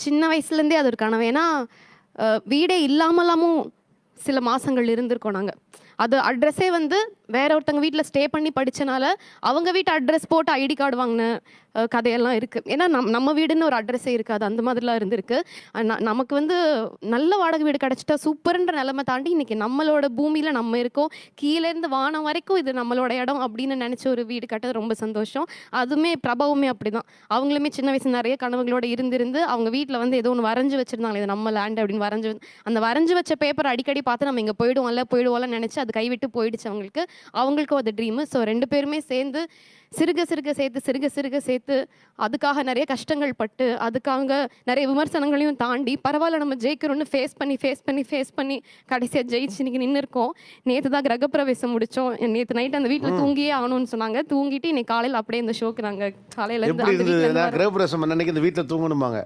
சின்ன வயசுலேருந்தே அது ஒரு கனவு. ஏன்னா வீடே இல்லாமலாமும் சில மாதங்கள் இருந்திருக்கோம் நாங்கள். அது அட்ரஸே வந்து வேற ஒருத்தங்க வீட்டில் ஸ்டே பண்ணி படித்தனால அவங்க வீட்டு அட்ரஸ் போட்டு ஐடி கார்டு வாங்கின கதையெல்லாம் இருக்குது. ஏன்னா நம்ம வீடுன்னு ஒரு அட்ரஸே இருக்காது. அந்த மாதிரிலாம் இருந்திருக்கு. நமக்கு வந்து நல்ல வாடகை வீடு கிடச்சிட்டா சூப்பர்ன்ற நிலைமை தாண்டி இன்றைக்கி நம்மளோட பூமியில் நம்ம இருக்கோம். கீழேருந்து வானம் வரைக்கும் இது நம்மளோட இடம் அப்படின்னு நினச்ச ஒரு வீடு கட்டது ரொம்ப சந்தோஷம். அதுவுமே பிரபாவுமே அப்படி தான். அவங்களுமே சின்ன வயசு நிறைய கனவுகளோடு இருந்திருந்து அவங்க வீட்டில் வந்து ஏதோ ஒன்று வரைஞ்சி வச்சுருந்தாங்க, இது நம்ம லேண்ட் அப்படின்னு அந்த வரைஞ்சி வச்ச பேப்பர் அடிக்கடி பார்த்து நம்ம இங்கே போயிடுவோம்ல நினச்சி அது கைவிட்டு போயிடுச்சு அவங்களுக்கு. அவங்களுக்கும் அது ட்ரீமு. ஸோ 2 பேருமே சேர்ந்து சிறுக சிறுக சேர்த்து அதுக்காக நிறைய கஷ்டங்கள் பட்டு அதுக்காக நிறைய விமர்சனங்களையும் தாண்டி பரவாயில்ல நம்ம ஜெயிக்கிறோன்னு ஃபேஸ் பண்ணி கடைசியாக ஜெயிச்சு இன்னைக்கு நின்று இருக்கோம். நேற்று தான் கிரகப்பிரவேசம் முடித்தோம். நேற்று நைட் அந்த வீட்டில் தூங்கியே ஆகணும்னு சொன்னாங்க. தூங்கிட்டு இன்னைக்கு காலையில் அப்படியே இந்த ஷோக்கு நாங்கள் காலையில் கிரகப்பிரவேசம் அன்னைக்கு இந்த வீட்டில் தூங்கணுமாங்க.